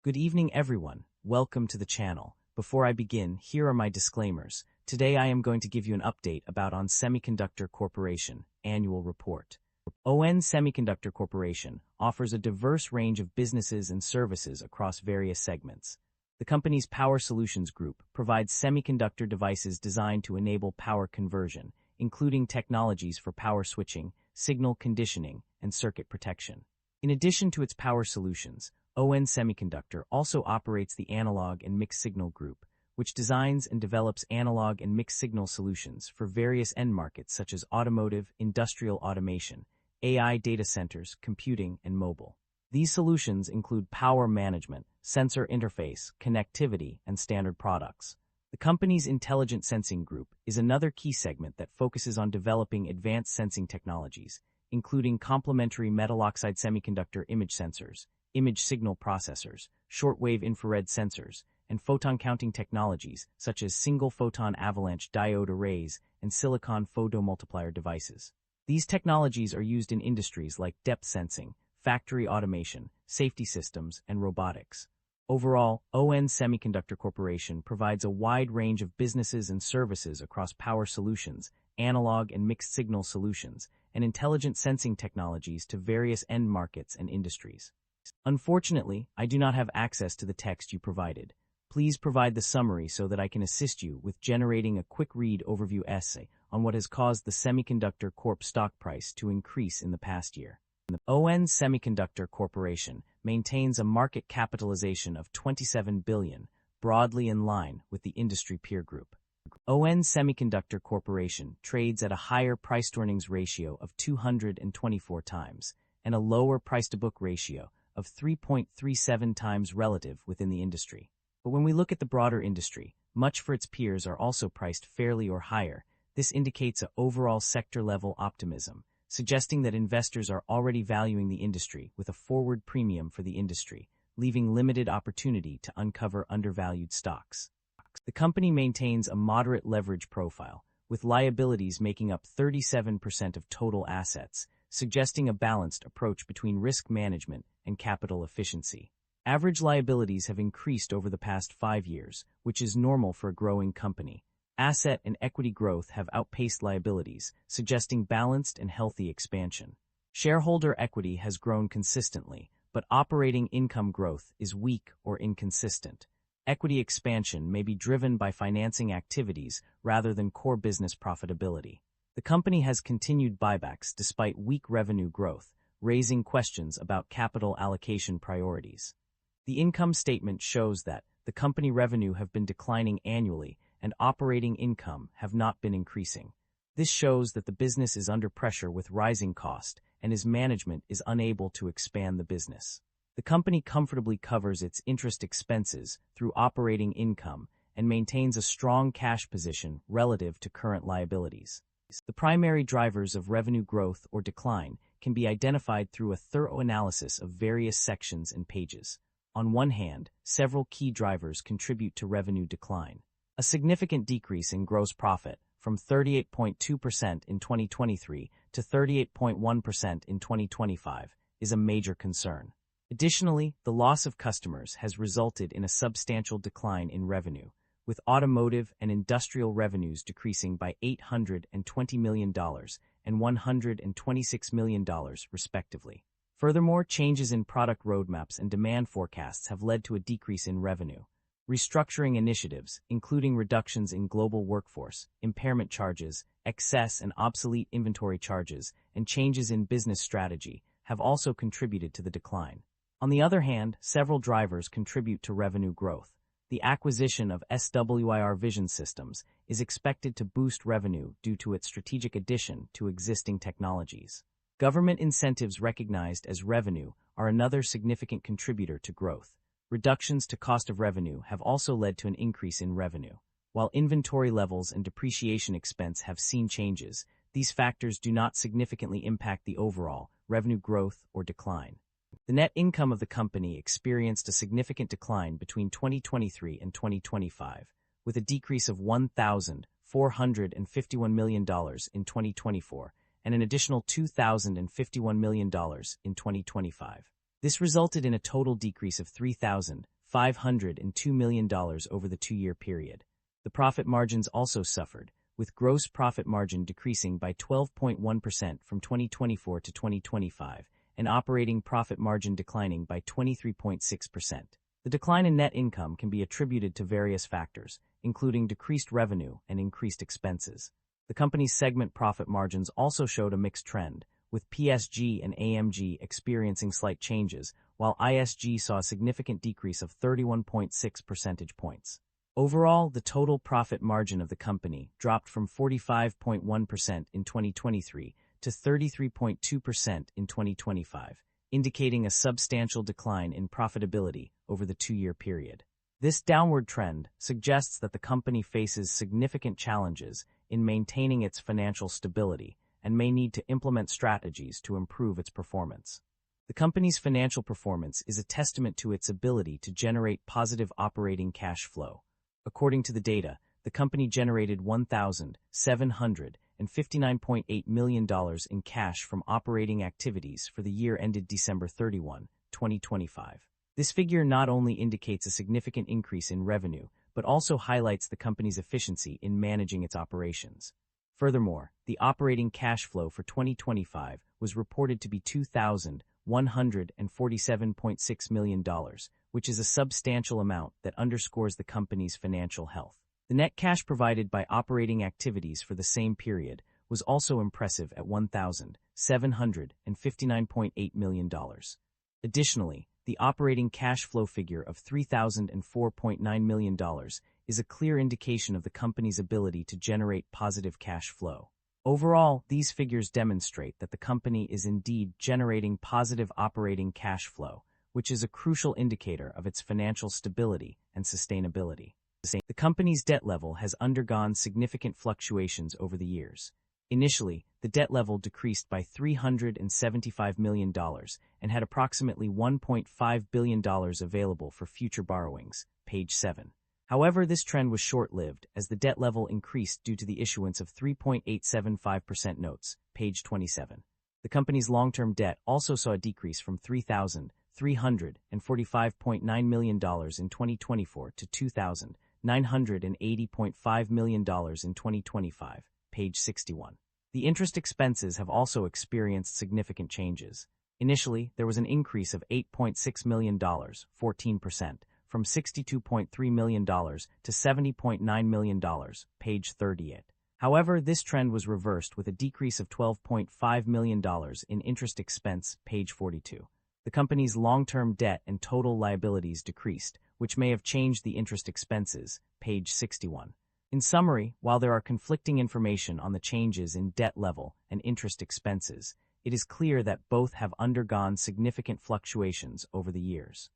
Good evening, everyone. Welcome to the channel. Before I begin, here are my disclaimers. Today I am going to give you an update about On Semiconductor Corporation annual report. On Semiconductor Corporation offers a diverse range of businesses and services across various segments. The company's Power Solutions Group provides semiconductor devices designed to enable power conversion, including technologies for power switching, signal conditioning, and circuit protection. In addition to its power solutions, On Semiconductor also operates the Analog and Mixed Signal Group, which designs and develops analog and mixed signal solutions for various end markets such as automotive, industrial automation, AI data centers, computing, and mobile. These solutions include power management, sensor interface, connectivity, and standard products. The company's Intelligent Sensing Group is another key segment that focuses on developing advanced sensing technologies, including complementary metal oxide semiconductor image sensors, image signal processors, shortwave infrared sensors, and photon counting technologies such as single-photon avalanche diode arrays and silicon photomultiplier devices. These technologies are used in industries like depth sensing, factory automation, safety systems, and robotics. Overall, On Semiconductor Corporation provides a wide range of businesses and services across power solutions, analog and mixed signal solutions, and intelligent sensing technologies to various end markets and industries. Unfortunately, I do not have access to the text you provided. Please provide the summary so that I can assist you with generating a quick read overview essay on what has caused the Semiconductor Corp stock price to increase in the past year. The On Semiconductor Corporation maintains a market capitalization of $27 billion, broadly in line with the industry peer group. On Semiconductor Corporation trades at a higher price-to-earnings ratio of 224 times and a lower price-to-book ratio of 3.37 times relative within the industry. But when we look at the broader industry, much for its peers are also priced fairly or higher. This indicates an overall sector-level optimism, suggesting that investors are already valuing the industry with a forward premium for the industry, leaving limited opportunity to uncover undervalued stocks. The company maintains a moderate leverage profile, with liabilities making up 37% of total assets, suggesting a balanced approach between risk management and capital efficiency. Average liabilities have increased over the past 5 years, which is normal for a growing company. Asset and equity growth have outpaced liabilities, suggesting balanced and healthy expansion. Shareholder equity has grown consistently, but operating income growth is weak or inconsistent. Equity expansion may be driven by financing activities rather than core business profitability. The company has continued buybacks despite weak revenue growth, raising questions about capital allocation priorities. The income statement shows that the company revenue have been declining annually and operating income have not been increasing. This shows that the business is under pressure with rising cost and its management is unable to expand the business. The company comfortably covers its interest expenses through operating income and maintains a strong cash position relative to current liabilities. The primary drivers of revenue growth or decline can be identified through a thorough analysis of various sections and pages. On one hand, several key drivers contribute to revenue decline. A significant decrease in gross profit from 38.2% in 2023 to 38.1% in 2025 is a major concern. Additionally, the loss of customers has resulted in a substantial decline in revenue, with automotive and industrial revenues decreasing by $820 million and $126 million, respectively. Furthermore, changes in product roadmaps and demand forecasts have led to a decrease in revenue. Restructuring initiatives, including reductions in global workforce, impairment charges, excess and obsolete inventory charges, and changes in business strategy, have also contributed to the decline. On the other hand, several drivers contribute to revenue growth. The acquisition of SWIR Vision Systems is expected to boost revenue due to its strategic addition to existing technologies. Government incentives recognized as revenue are another significant contributor to growth. Reductions to cost of revenue have also led to an increase in revenue. While inventory levels and depreciation expense have seen changes, these factors do not significantly impact the overall revenue growth or decline. The net income of the company experienced a significant decline between 2023 and 2025, with a decrease of $1,451 million in 2024 and an additional $2,051 million in 2025. This resulted in a total decrease of $3,500 $502 million over the 2-year period. The profit margins also suffered, with gross profit margin decreasing by 12.1% from 2024 to 2025, and operating profit margin declining by 23.6%. The decline in net income can be attributed to various factors, including decreased revenue and increased expenses. The company's segment profit margins also showed a mixed trend, with PSG and AMG experiencing slight changes, while ISG saw a significant decrease of 31.6 percentage points. Overall, the total profit margin of the company dropped from 45.1% in 2023 to 33.2% in 2025, indicating a substantial decline in profitability over the 2-year period. This downward trend suggests that the company faces significant challenges in maintaining its financial stability and may need to implement strategies to improve its performance. The company's financial performance is a testament to its ability to generate positive operating cash flow. According to the data, the company generated $1,759.8 million in cash from operating activities for the year ended December 31, 2025. This figure not only indicates a significant increase in revenue, but also highlights the company's efficiency in managing its operations. Furthermore, the operating cash flow for 2025 was reported to be $2,147.6 million, which is a substantial amount that underscores the company's financial health. The net cash provided by operating activities for the same period was also impressive at $1,759.8 million. Additionally, the operating cash flow figure of $3,004.9 million is a clear indication of the company's ability to generate positive cash flow. Overall, these figures demonstrate that the company is indeed generating positive operating cash flow, which is a crucial indicator of its financial stability and sustainability. The company's debt level has undergone significant fluctuations over the years. Initially, the debt level decreased by $375 million and had approximately $1.5 billion available for future borrowings, page 7. However, this trend was short-lived as the debt level increased due to the issuance of 3.875% notes, page 27. The company's long-term debt also saw a decrease from $3,345.9 million in 2024 to $2,980.5 million in 2025, page 61. The interest expenses have also experienced significant changes. Initially, there was an increase of $8.6 million, 14%, from $62.3 million to $70.9 million, page 38. However, this trend was reversed with a decrease of $12.5 million in interest expense, page 42. The company's long-term debt and total liabilities decreased, which may have changed the interest expenses, page 61. In summary, while there are conflicting information on the changes in debt level and interest expenses, it is clear that both have undergone significant fluctuations over the years.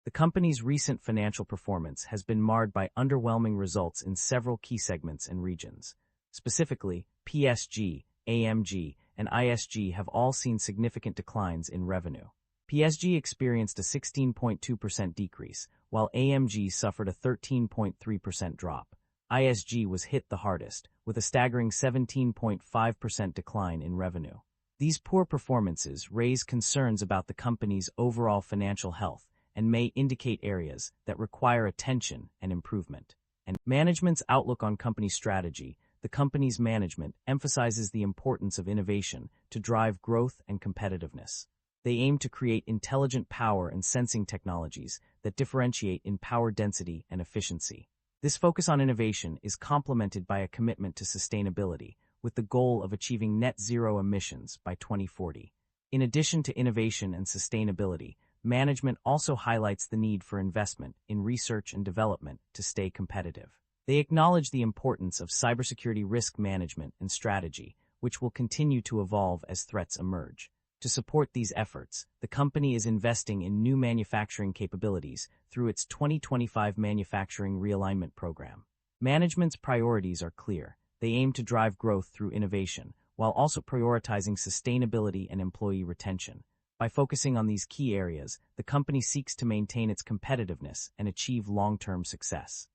The company's recent financial performance has been marred by underwhelming results in several key segments and regions. Specifically, PSG, AMG, and ISG have all seen significant declines in revenue. PSG experienced a 16.2% decrease, while AMG suffered a 13.3% drop. ISG was hit the hardest, with a staggering 17.5% decline in revenue. These poor performances raise concerns about the company's overall financial health and may indicate areas that require attention and improvement. And management's outlook on company strategy. The company's management emphasizes the importance of innovation to drive growth and competitiveness. They aim to create intelligent power and sensing technologies that differentiate in power density and efficiency. This focus on innovation is complemented by a commitment to sustainability, with the goal of achieving net zero emissions by 2040. In addition to innovation and sustainability, management also highlights the need for investment in research and development to stay competitive. They acknowledge the importance of cybersecurity risk management and strategy, which will continue to evolve as threats emerge. To support these efforts, the company is investing in new manufacturing capabilities through its 2025 Manufacturing Realignment Program. Management's priorities are clear. They aim to drive growth through innovation, while also prioritizing sustainability and employee retention. By focusing on these key areas, the company seeks to maintain its competitiveness and achieve long-term success.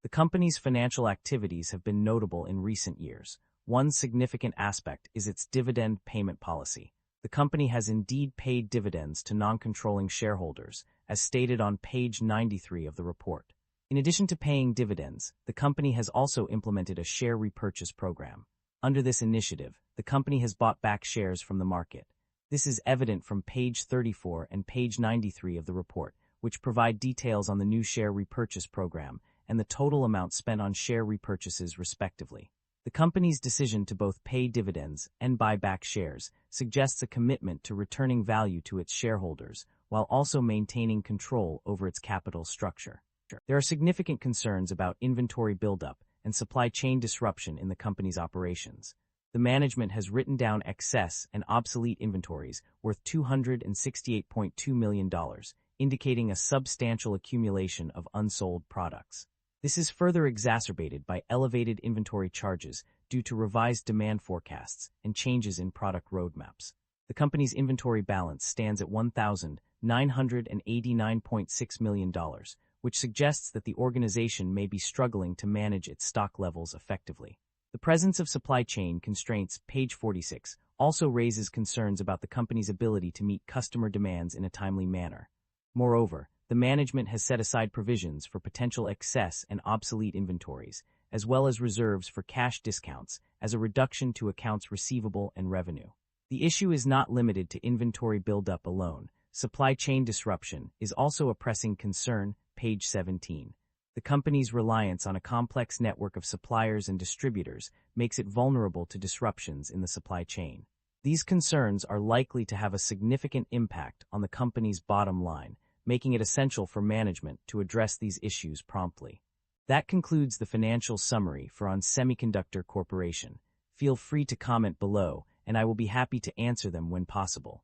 The company's financial activities have been notable in recent years. One significant aspect is its dividend payment policy. The company has indeed paid dividends to non-controlling shareholders, as stated on page 93 of the report. In addition to paying dividends, the company has also implemented a share repurchase program. Under this initiative, the company has bought back shares from the market. This is evident from page 34 and page 93 of the report, which provide details on the new share repurchase program and the total amount spent on share repurchases respectively. The company's decision to both pay dividends and buy back shares suggests a commitment to returning value to its shareholders while also maintaining control over its capital structure. There are significant concerns about inventory buildup and supply chain disruption in the company's operations. The management has written down excess and obsolete inventories worth $268.2 million, indicating a substantial accumulation of unsold products. This is further exacerbated by elevated inventory charges due to revised demand forecasts and changes in product roadmaps. The company's inventory balance stands at $1,989.6 million, which suggests that the organization may be struggling to manage its stock levels effectively. The presence of supply chain constraints, page 46, also raises concerns about the company's ability to meet customer demands in a timely manner. Moreover, the management has set aside provisions for potential excess and obsolete inventories, as well as reserves for cash discounts as a reduction to accounts receivable and revenue. The issue is not limited to inventory buildup alone. Supply chain disruption is also a pressing concern, page 17. The company's reliance on a complex network of suppliers and distributors makes it vulnerable to disruptions in the supply chain. These concerns are likely to have a significant impact on the company's bottom line, making it essential for management to address these issues promptly. That concludes the financial summary for On Semiconductor Corporation. Feel free to comment below, and I will be happy to answer them when possible.